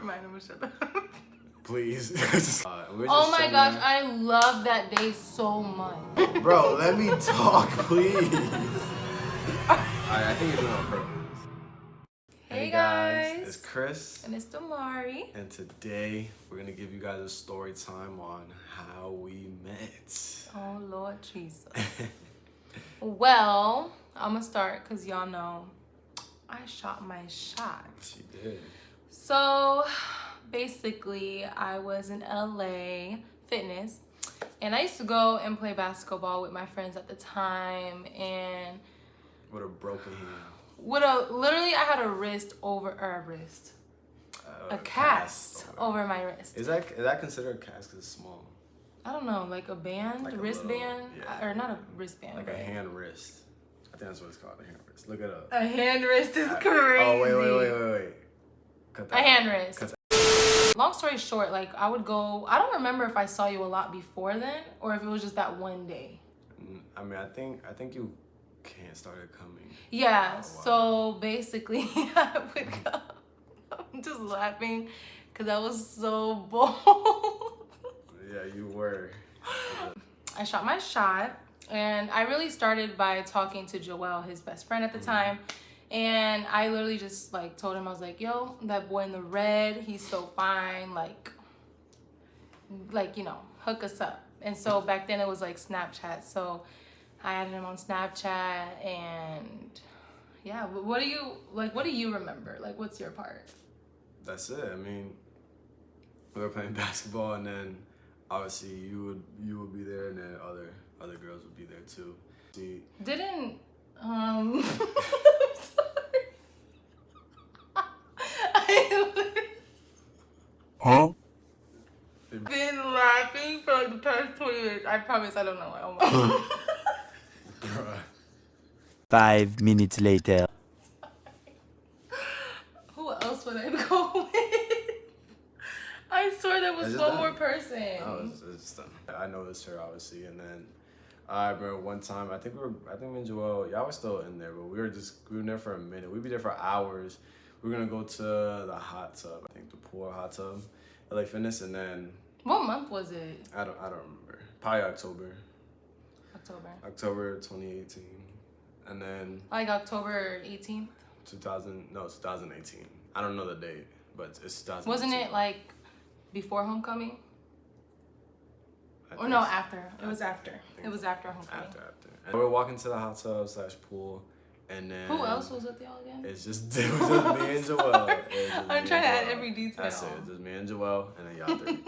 Remind him to shut up. Please. Oh my gosh, I love that day so much. Bro, let me talk, please. Alright, I think you're doing it on purpose. Hey guys, it's Chris. And it's Damari. And today, we're gonna give you guys a story time on how we met. Oh Lord Jesus. Well, I'm gonna start because y'all know I shot my shot. She did. So basically, I was in LA Fitness, and I used to go and play basketball with my friends at the time, and With a broken hand. Literally, I had a cast over my wrist. Is that considered a cast because it's small? I don't know, like a band, Like a wristband, little, yeah. or not a wristband. Like but a hand wrist. I think that's what it's called, a hand wrist. Look it up. A hand wrist is crazy. Oh, wait. Cut that A hand out. wrist. Cut that. Long story short, like I would go, I don't remember if I saw you a lot before then or if it was just that one day. I mean, I think you can't started coming. Yeah, wow. So basically I would go, I'm just laughing because I was so bold. Yeah, you were. I shot my shot, and I really started by talking to Joel, his best friend at the time. And I literally just like told him, I was like, yo, that boy in the red, he's so fine. Like, you know, hook us up. And so back then it was like Snapchat. So I added him on Snapchat, and yeah, what do you remember? Like, what's your part? That's it. I mean, we were playing basketball, and then obviously you would be there, and then other girls would be there too. See, Didn't huh? Been laughing for like the past 20 minutes. I promise I don't know. Oh my God. 5 minutes later. Who else would I go with? I swear there was one more person. Oh, it's just done. I noticed her obviously, and then I remember one time I think me and Joel, y'all were still in there, but we were in there for a minute. We'd be there for hours. We were gonna go to the hot tub, I think the pool or hot tub, LA Fitness, and then What month was it? I don't remember. Probably October. October 2018, and then like October 18th. 2018. I don't know the date, but it's 2018. Wasn't it like before homecoming? Or no, after. It was after. It was after homecoming. After. And we were walking to the hot tub / pool, and then who else was with y'all again? It was just me and Joel. I'm trying to add every detail. That's it. Just me and Joel, and then y'all three.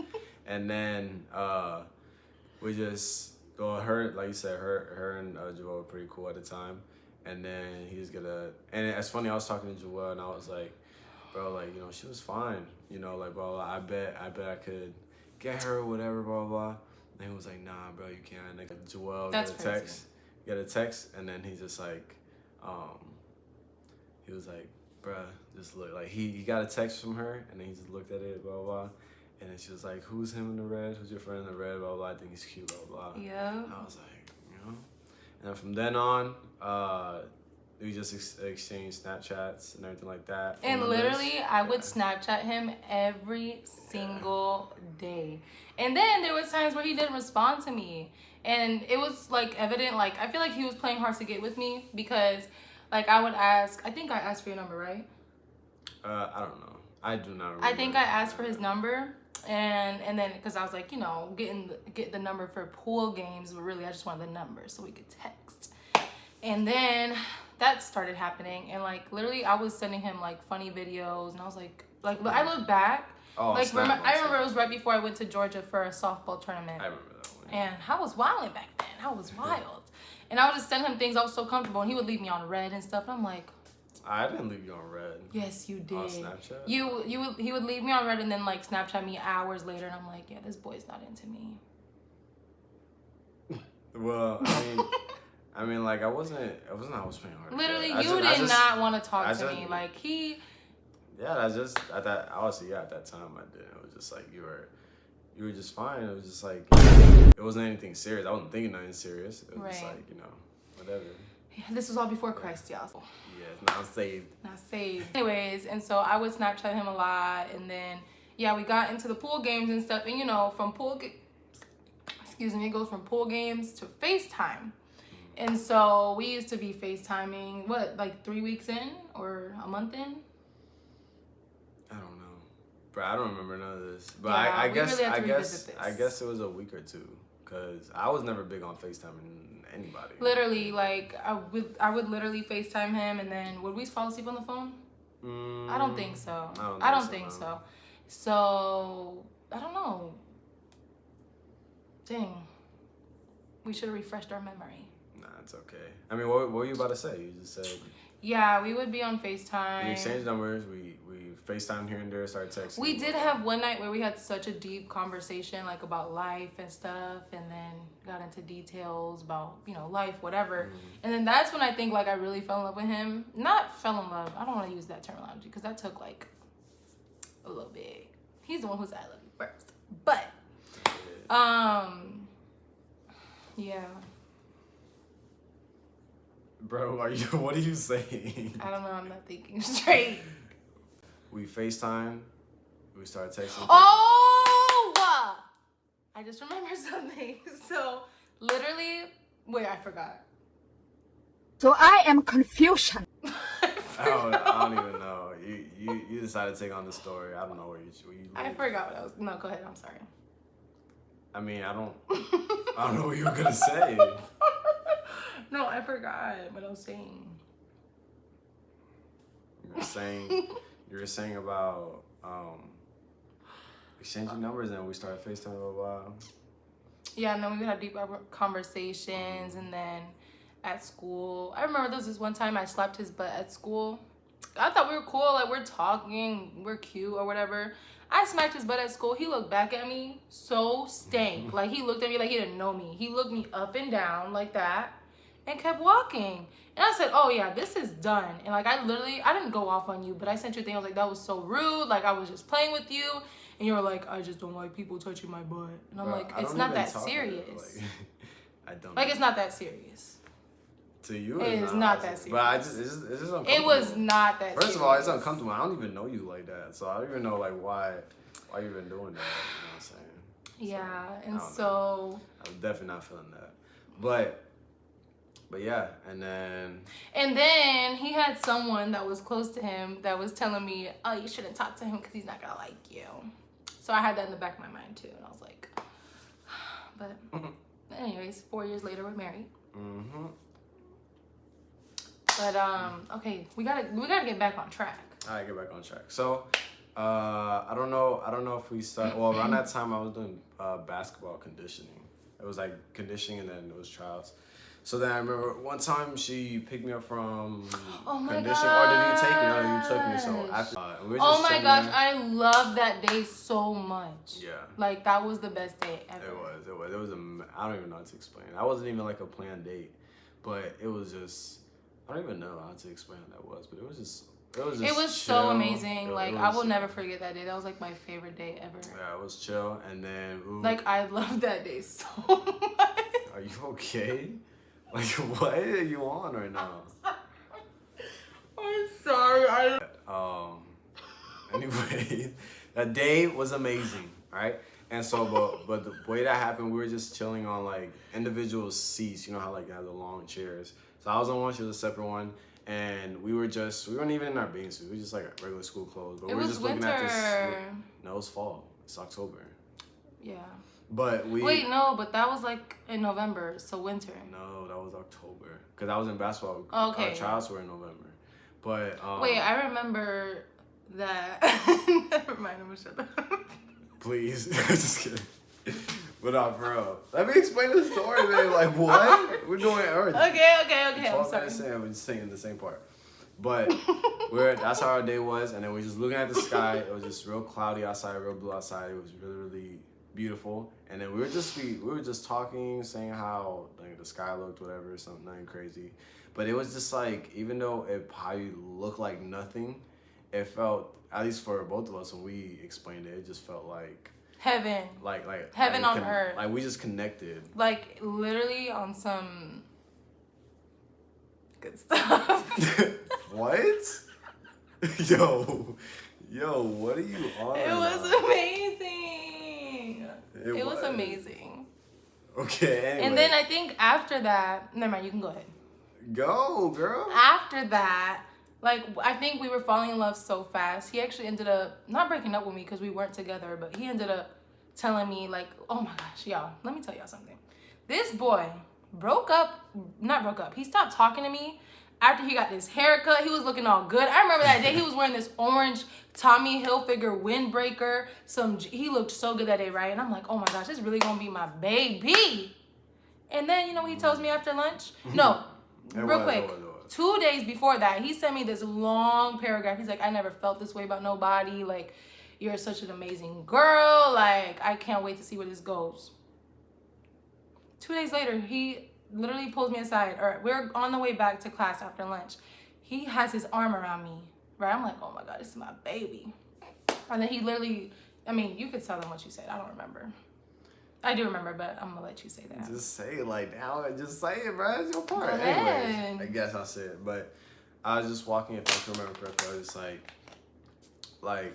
And then we just her, like you said, her and Joel were pretty cool at the time. And then and it's funny, I was talking to Joel, and I was like, bro, like, you know, she was fine, you know, like, bro, I bet I could get her or whatever, blah blah. And he was like, nah, bro, you can't. And like, Joel got a text, and then he just like, he was like, bruh, just look. Like, he got a text from her, and then he just looked at it, blah, blah. And then she was like, who's him in the red? Who's your friend in the red? Blah, blah. I think he's cute, blah, blah. Yeah. And I was like, you know? And then from then on, we just exchanged Snapchats and everything like that. And literally, I would Snapchat him every single day. And then there was times where he didn't respond to me. And it was like evident, like, I feel like he was playing hard to get with me because, like, I would ask, I think I asked for your number, right? I don't know. I do not remember. I think I asked for his number. And then, because I was like, you know, get the number for pool games, but really I just wanted the number so we could text. And then that started happening, and like literally I was sending him like funny videos, and I was like I look back, I remember it was right before I went to Georgia for a softball tournament. I remember that one. And I was wilding back then. I was wild. And I would just send him things. I was so comfortable, and he would leave me on red and stuff. And I'm like, I didn't leave you on red. yes, you did. On Snapchat? He would leave me on red and then like Snapchat me hours later, and I'm like, yeah, this boy's not into me. Well, I mean, like, I was playing hard. Literally, you did not want to talk to me. Like, he... Yeah, at that time I did. It was just like, you were just fine. It was just like, it wasn't anything serious. I wasn't thinking nothing serious. It was just like, you know, whatever. Yeah, this was all before Christ, y'all. Yeah, not saved. Not saved. Anyways, and so I would Snapchat him a lot, and then yeah, we got into the pool games and stuff. And, you know, from it goes from pool games to FaceTime. And so we used to be FaceTiming, like 3 weeks in or a month in? I don't know. Bro, I don't remember none of this. But Yeah, I we guess really have to revisit this. I guess it was a week or two. Because I was never big on FaceTiming anybody. Literally, like, I would literally FaceTime him, and then would we fall asleep on the phone? I don't think so. I don't think so. So, I don't know. Dang. We should have refreshed our memory. Nah, it's okay. I mean, what were you about to say? You just said... Yeah, we would be on FaceTime. We exchanged numbers. We FaceTime here and there, started texting. We did have one night where we had such a deep conversation, like about life and stuff, and then got into details about, you know, life, whatever. Mm-hmm. And then that's when I think, like, I really fell in love with him. Not fell in love. I don't want to use that terminology because that took, like, a little bit. He's the one who said I love you first. But, yeah. Bro, what are you saying? I don't know. I'm not thinking straight. We FaceTime. We started texting. Oh! I just remembered something. So, literally, wait, I forgot. So I am confusion. I don't even know. You decided to take on the story. I don't know where you I forgot what I was. No, go ahead. I'm sorry. I mean, I don't know what you were gonna say. No, I forgot what I was saying. You were saying about exchanging numbers, and we started FaceTime a while. Yeah, and then we would have deep conversations, and then at school, I remember there was this one time I slapped his butt at school. I thought we were cool, like we're talking, we're cute or whatever. I smacked his butt at school. He looked back at me so stank. Like he looked at me like he didn't know me. He looked me up and down like that and kept walking. And I said, oh yeah, this is done. And like I didn't go off on you, but I sent you a thing. I was like, that was so rude. Like I was just playing with you. And you were like, I just don't like people touching my butt. And I'm like, it's not that serious. I don't. Like it's not that serious. To you, it is not that serious. But it's just uncomfortable. It was not that serious. First of all, it's uncomfortable. I don't even know you like that. So I don't even know like why you been doing that. You know what I'm saying? Yeah, and so I was definitely not feeling that. But yeah, and then he had someone that was close to him that was telling me, oh, you shouldn't talk to him because he's not gonna like you. So I had that in the back of my mind too, and I was like, but anyways, 4 years later we're married. Mm-hmm. But okay, we gotta get back on track. All right, get back on track. So I don't know if we start. Well, around that time I was doing basketball conditioning. It was like conditioning, and then it was trials. So then I remember one time she picked me up from conditioning. Or did you take me? No, you took me. So after, we were just my gosh, there. I love that day so much. Yeah. Like that was the best day ever. It was I don't even know how to explain. That wasn't even like a planned date, but it was just. I don't even know how to explain how that was, but it was just chill. So amazing. I will never forget that day. That was like my favorite day ever. Yeah, it was chill. And then like I loved that day so much. Are you okay? Like what are you on right now? I'm sorry. Anyway, that day was amazing, right? And so, but the way that happened, we were just chilling on like individual seats. You know how like they have the long chairs. So I was on one, she was a separate one, and we weren't even in our bathing suits. We were just like regular school clothes. But we were just winter. looking at this. No, it was fall. It's October. Yeah. But but that was like in November, so winter. No, that was October. Because I was in basketball. Okay. Our trials were in November. But wait, I remember that. Never mind, I'm gonna shut up. Please. Just kidding. But for real. Let me explain the story, man. Like, what? We're doing Earth. Okay. I'm sorry. We're just singing the same part. But that's how our day was. And then we're just looking at the sky. It was just real cloudy outside, real blue outside. It was really, really beautiful. And then we were just talking, saying how like the sky looked, whatever, nothing crazy. But it was just like, even though it probably looked like nothing, it felt, at least for both of us when we explained it just felt like heaven. Like heaven on earth. Like we just connected. Like literally on some good stuff. What? Yo, Yo, what are you on? It was about? amazing. It was amazing. Okay, anyway. And then I think after that, never mind, you can go ahead. Go, girl. After that, like, I think we were falling in love so fast. He actually ended up not breaking up with me because we weren't together, but he ended up telling me, like, oh my gosh, y'all, let me tell y'all something. This boy not broke up. He stopped talking to me after he got this haircut. He was looking all good. I remember that day he was wearing this orange Tommy Hilfiger windbreaker. He looked so good that day, right? And I'm like, oh my gosh, this is really gonna be my baby. And then, you know what he tells me after lunch? No, real quick. 2 days before that, he sent me this long paragraph. He's like, I never felt this way about nobody. Like, you're such an amazing girl. Like, I can't wait to see where this goes. 2 days later, he literally pulls me aside, or we're on the way back to class after lunch. He has his arm around me, right? I'm like, oh my God, this is my baby. And then he literally, I mean, you could tell them what you said. I don't remember. I do remember, but I'm gonna let you say that. Just say it like now. Just say it, bro. It's your part. Go ahead. Anyways, I guess I'll say it. But I was just walking, if I can remember correctly, I was just like,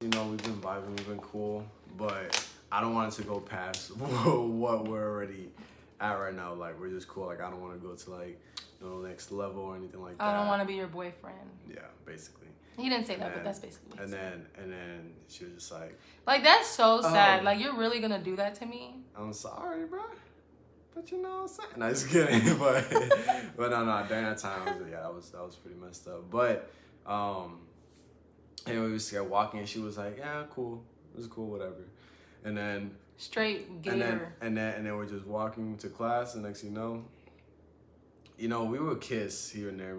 you know, we've been vibing, we've been cool, but I don't want it to go past what we're already at right now. Like, we're just cool. Like, I don't want to go to, like, you know, next level or anything like that. I don't want to be your boyfriend. Yeah, basically. He didn't say that, but that's basically what he said. And then she was just like, that's so sad. Like, you're really gonna do that to me? I'm sorry, bro. But you know what I'm saying? No, just kidding. but no, during that time, that was pretty messed up. But anyway, we just kept walking, and she was like, yeah, cool. It was cool, whatever. And then straight gamer. And then we're just walking to class, and next thing you know, we would kiss here and there in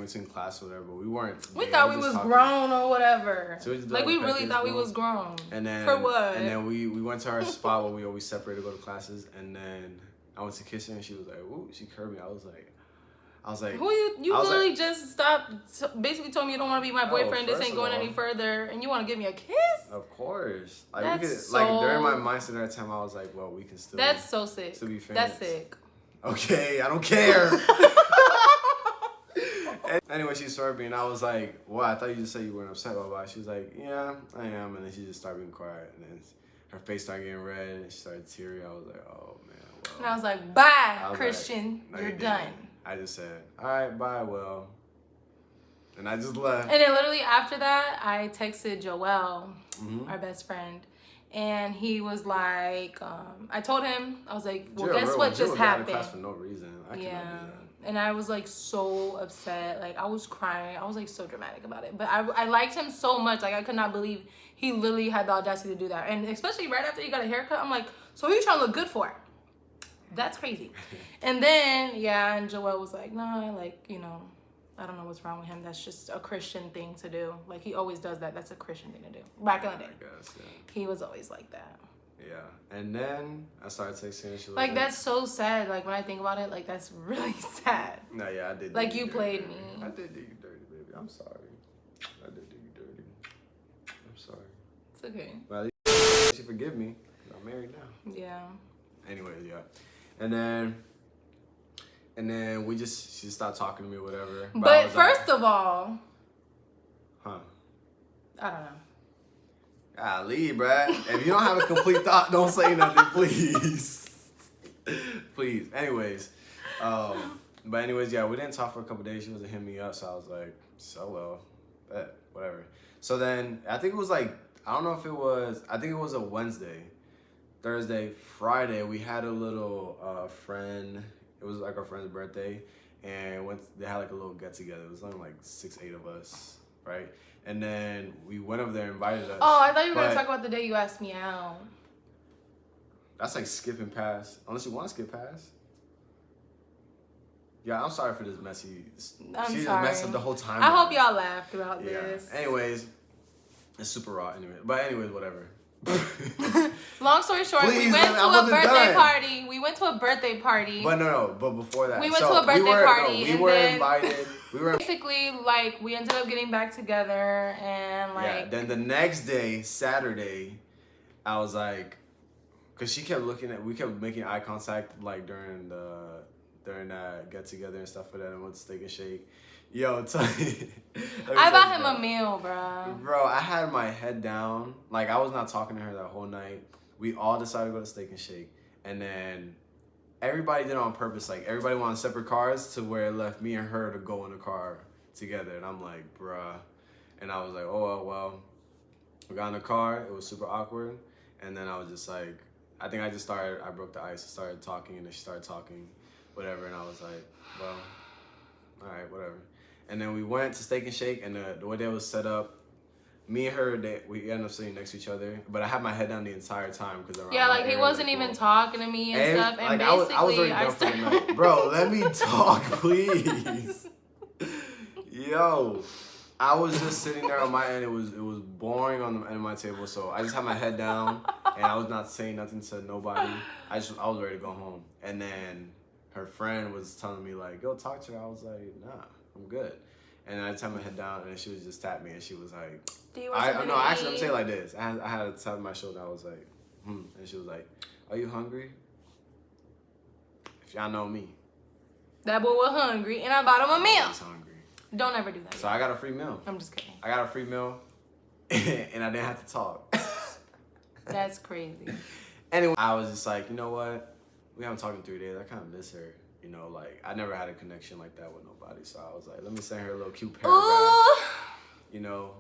between class or whatever, but we weren't. We thought we was talking. Grown or whatever. So we really thought we was grown. And then for what? And then we went to our spot where we always separated to go to classes, and then I went to kiss her, and she was like, "Ooh," she curved me. I was like, who you literally like, just stopped, basically told me you don't want to be my boyfriend, this ain't going any further, and you want to give me a kiss? Of course. Like, that's we could, so... like, during my mindset at that time, I was like, well, we can still... That's so sick. Still be friends. That's sick. Okay, I don't care. Anyway, she started being, I was like, well, I thought you just said you weren't upset about it. She was like, yeah, I am. And then she just started being quiet, and then her face started getting red, and she started teary. I was like, oh, man, well. And I was like, bye, Christian, like, no, you're done. I just said, all right, bye, well. And I just left. And then literally after that, I texted Joel, our best friend, and he was like, I told him, I was like, well, guess what just happened? Class for no reason. I cannot do that. And I was like so upset. Like, I was crying. I was like so dramatic about it. But I liked him so much. Like, I could not believe he literally had the audacity to do that. And especially right after he got a haircut, I'm like, so who you trying to look good for? That's crazy. And then, and Joel was like, nah, like, you know, I don't know what's wrong with him. That's just a Christian thing to do. Like, he always does that. That's a Christian thing to do. Back in the day. I guess, he was always like that. Yeah. And then I started texting her. She was like, that's so sad. Like, when I think about it, like, that's really sad. No, yeah, I did. Like, you played me. I did do you dirty, baby. I'm sorry. I did do you dirty. I'm sorry. It's okay. Well, at least she forgive me. I'm married now. Yeah. Anyways, yeah. And then she stopped talking to me or whatever. But first of all, I don't know. Golly, bruh. If you don't have a complete thought, don't say nothing, please. Please. Anyways. But anyways, yeah, we didn't talk for a couple days. She wasn't hitting me up, so I was like, so well, whatever. So then, I think it was like, I don't know if it was, I think it was a Wednesday, Thursday, Friday, we had a little friend, it was like our friend's birthday, and they had like a little get together. It was only like 6-8 of us, right? And then we went over there and invited us. Oh, I thought you were going to talk about the day you asked me out. That's like skipping past, unless you want to skip past. Yeah, I'm sorry for this messy. She just messed up the whole time. I hope y'all laughed throughout this. Anyways, it's super raw anyway. But anyways, whatever. Long story short, we went to a birthday party. We went to a birthday party. But no. But before that, we went to a birthday party. We were invited. We were basically like we ended up getting back together and like. Yeah. Then the next day, Saturday, I was like, cause we kept making eye contact like during that get together and stuff like that, and went to Steak and Shake. Yo, I bought him a meal, bro. Bro, I had my head down. Like, I was not talking to her that whole night. We all decided to go to Steak and Shake. And then everybody did it on purpose. Like, everybody wanted separate cars to where it left me and her to go in a car together. And I'm like, bruh. And I was like, oh, well. We got in the car. It was super awkward. And then I was just like, I think I broke the ice and started talking. And then she started talking, whatever. And I was like, well, all right, whatever. And then we went to Steak and Shake, and the way that was set up, me and her, we ended up sitting next to each other. But I had my head down the entire time because yeah, like he wasn't even talking to me and stuff. And like, basically, I was already done for the night. Bro, let me talk, please. Yo, I was just sitting there on my end. It was boring on the end of my table, so I just had my head down, and I was not saying nothing to nobody. I was ready to go home, and then her friend was telling me like, "Go talk to her." I was like, "Nah, I'm good." And I had my head down, and she was just tapped me, and she was like, "I'm saying it like this." I had a tap on my shoulder. I was like, and she was like, "Are you hungry?" If y'all know me, that boy was hungry, and I bought him a meal. I was hungry. Don't ever do that. So I got a free meal. I'm just kidding. I got a free meal, and I didn't have to talk. That's crazy. Anyway, I was just like, you know what? We haven't talked in 3 days. I kind of miss her. You know, like, I never had a connection like that with nobody. So I was like, let me send her a little cute paragraph. Ooh. You know,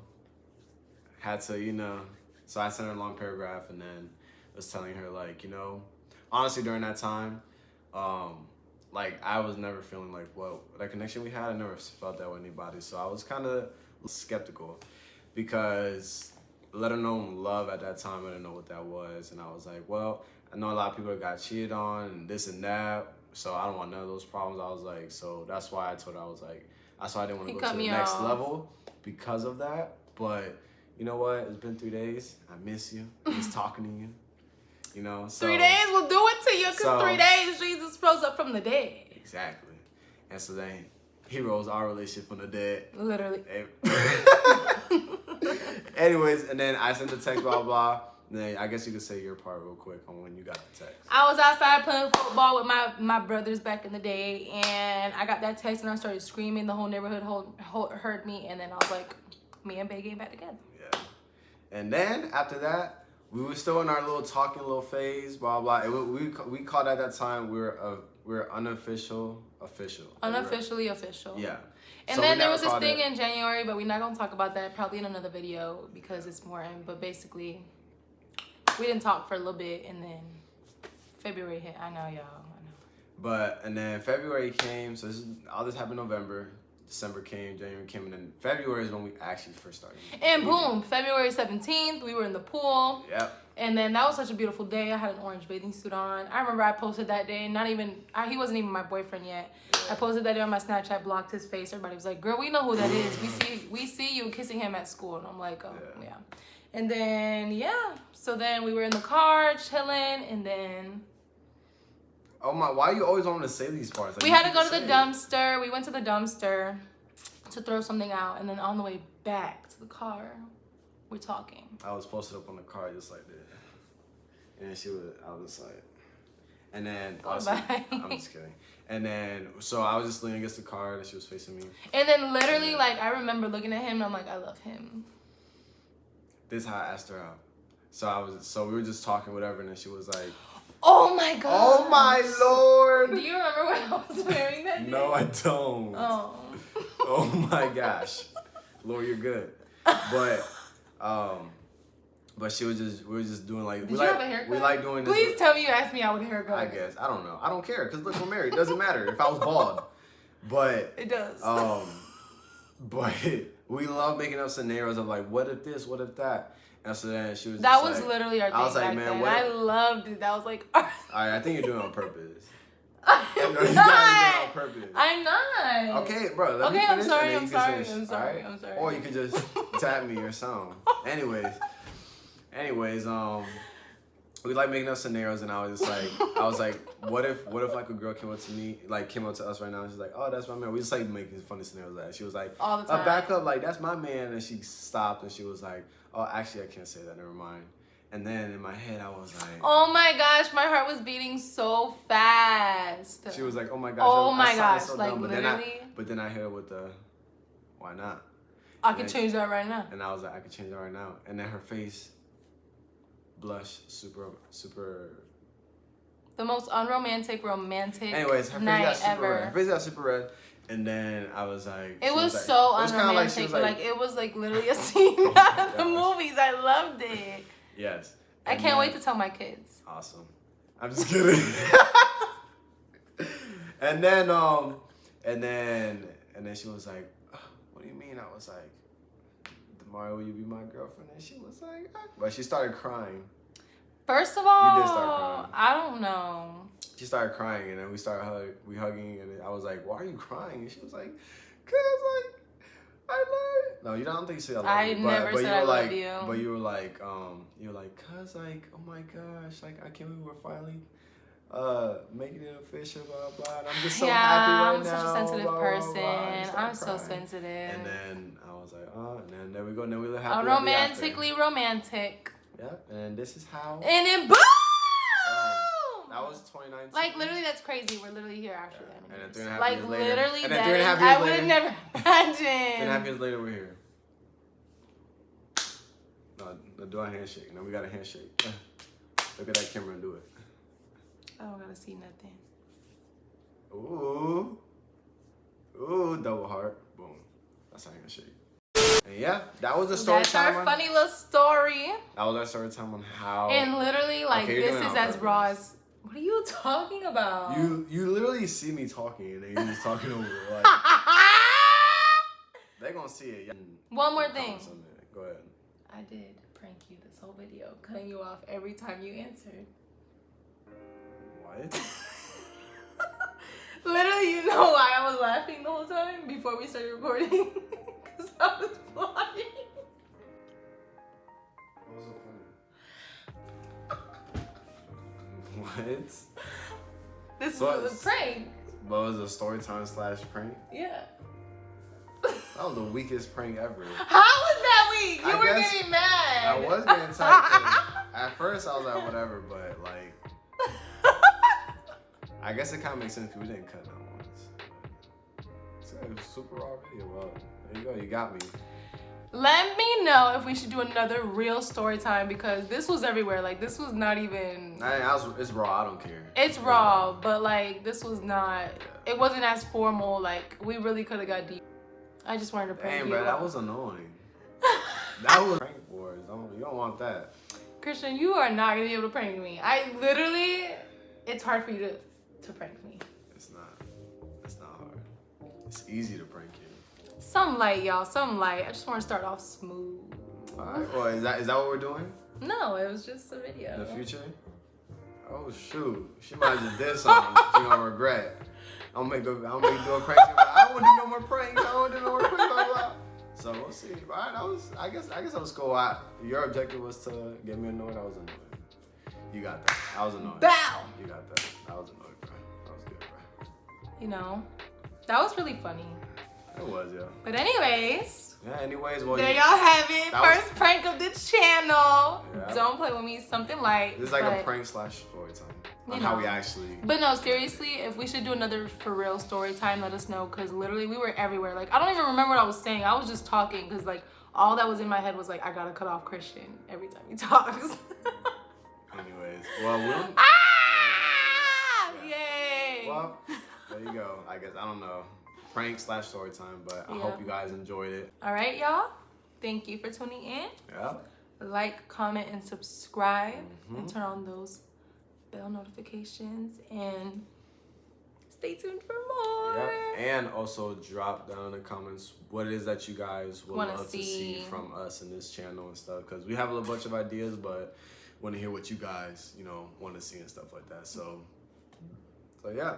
had to, you know. So I sent her a long paragraph and then was telling her, like, you know, honestly, during that time, like, I was never feeling like, well, that connection we had, I never felt that with anybody. So I was kind of skeptical because let alone love at that time, I didn't know what that was. And I was like, well, I know a lot of people got cheated on and this and that. So I don't want none of those problems. I was like, so that's why I told her, I was like, that's why I didn't want to go to the next level because of that. But you know what? It's been 3 days. I miss you. I miss talking to you. You know, so 3 days will do it to you because 3 days Jesus rose up from the dead. Exactly. And so then he rose our relationship from the dead. Literally. Anyways, and then I sent the text, blah, blah. And then I guess you could say your part real quick on when you got the text. I was outside playing football with my brothers back in the day, and I got that text and I started screaming. The whole neighborhood heard me, and then I was like, me and Bae getting back together. Yeah. And then after that, we were still in our little talking little phase, blah, blah. We called at that time, we were unofficial, official. Unofficially official. Yeah. And so then there was this thing in January, but we're not going to talk about that probably in another video because it's more in, but basically we didn't talk for a little bit, and then February hit. I know, y'all. I know. And then February came, so all this happened in November. December came, January came, and then February is when we actually first started. And boom, February 17th, we were in the pool. Yep. And then that was such a beautiful day. I had an orange bathing suit on. I remember I posted that day. He wasn't even my boyfriend yet. Yeah. I posted that day on my Snapchat, blocked his face. Everybody was like, girl, we know who that is. We see you kissing him at school. And I'm like, oh, yeah. And then, yeah. So then we were in the car chilling, and then... Oh my, why you always want to say these parts? Like, we had to go to the dumpster. We went to the dumpster to throw something out. And then on the way back to the car, we're talking. I was posted up on the car just like that. And I was like, and then, I'm just kidding. And then, so I was just leaning against the car and she was facing me. And then literally, like, I remember looking at him and I'm like, I love him. This is how I asked her out. So we were just talking, whatever, and then she was like, oh my God. Oh my Lord. Do you remember when I was wearing that day? No, I don't. Oh. Oh my gosh. Lord, you're good. But we were just doing like... Did you have a haircut? We like doing this. Please tell me you asked me out with a haircut. I guess. I don't know. I don't care, because look, we're married. It doesn't matter if I was bald. But... It does. But we love making up scenarios of like, what if this, what if that? And so then she was that was like, literally our thing. I was like, man, what? I loved it. That was like... Alright, I think you're doing it on purpose. I'm not. You gotta do it on purpose. I'm not. Okay, bro. Okay, I'm sorry. I'm sorry. Right? I'm sorry. Or you could just tap me or something. Anyways, we like making up scenarios, and I was like, what if like a girl came up to us right now, and she's like, oh, that's my man. We just like making funny scenarios like that. She was like, all the time. Back up, like that's my man, and she stopped, and she was like, oh, actually, I can't say that. Never mind. And then in my head, I was like, oh my gosh, my heart was beating so fast. She was like, oh my gosh. Oh my gosh, so like dumb. literally. But then I hit her with the, why not? I can change that right now. And I was like, I could change that right now. And then her face blushed super. The most unromantic, romantic Anyways, her face night got super ever. red. Her face got super red. And then I was like, It was like, so it was kinda unromantic. like, It was like literally a scene out of the movies. I loved it. yes. I can't wait to tell my kids. Awesome. I'm just kidding. and then she was like, what do you mean? I was like, Mario, will you be my girlfriend? And she was like, but she started crying. First of all, You did start crying. I don't know. She started crying, and then we started hugging, and I was like, why are you crying? And she was like, cause like, I love you. No, you don't think you said I love you. Never said I love you. But you were like, cause like, oh my gosh, like I can't believe we're finally making it official, blah blah. And I'm just so happy right I'm now. such a sensitive blah, blah, person. blah. And I'm so crying. sensitive. And then I was like, and then there we go. And then we live happy ever Romantically romantic. after. Yeah, and this is how. And then boom! That was 2019. Like literally, that's crazy. We're literally here after that. And then 3.5 like years later. literally, And then that 3.5 is- years I would have later. never imagined. 3.5 years later, we're here. No, do our handshake. No, we got a handshake. Look at that camera and do it. I don't gotta see nothing. Ooh, double heart. Boom. That's our handshake. And yeah, that was the story That's time. our funny little story. That was our story time on how. And literally, like, Okay, you're this doing is it on as raw as. What are you talking about? You literally see me talking and then you're just talking over it. Like, they're gonna see it. Yeah. One more thing. Go ahead. I did prank you this whole video, cutting you off every time you answered. What? Literally, you know why I was laughing the whole time before we started recording? Because I was plotting. What was so funny? What? This So was a prank. What was a story time / prank? Yeah. That was the weakest prank ever. How was that weak? You I were guess getting mad. I was getting tight. At first, I was like, whatever, but like, I guess it kind of makes sense because we didn't cut that once. It's a super raw video. Well, there you go. You got me. Let me know if we should do another real story time because this was everywhere. Like, this was not even. It's raw. I don't care. It's raw, but like, this was not. It wasn't as formal. Like, we really could have got deep. I just wanted to prank Damn, you. bro, that was annoying. That was prank wars. You don't want that. Christian, you are not gonna be able to prank me. I literally, it's hard for you to prank me. It's not. It's not hard. It's easy to prank you. Some light, y'all. Some light. I just want to start off smooth. All right. Well, is that what we're doing No, it was just a video. in the future? Oh shoot, she might just did something. She gonna regret. I'll make do a prank. I don't want to do no more pranks. I don't want to do no more pranks. Blah, blah. So we'll see. All right, I guess that was cool. Your objective was to get me annoyed. I was annoyed. You got that. I was annoyed. Bow. You got that. I was annoyed, bro. That was good, bro. You know, that was really funny. It was, yeah. But anyways, Yeah. Anyways, well, there y'all have it. That First prank of the channel. Yeah. Don't play with me. Something light. this is like a but- prank / story time on You how know. we actually. But no, seriously, if we should do another for real story time, let us know. Because literally, we were everywhere. Like, I don't even remember what I was saying. I was just talking. Because, like, all that was in my head was, like, I got to cut off Christian every time he talks. Anyways, well, we'll. Ah! Yeah. Yay! Well, there you go. I guess I don't know. Prank / story time, but I hope Yeah. you guys enjoyed it. All right, y'all. Thank you for tuning in. Yeah. Like, comment, and subscribe. Mm-hmm. And turn on those bell notifications. And stay tuned for more. Yeah. And also drop down in the comments what it is that you guys would Wanna love to see see. from us in this channel and stuff. Because we have a bunch of ideas, but want to hear what you guys, want to see and stuff like that. So yeah.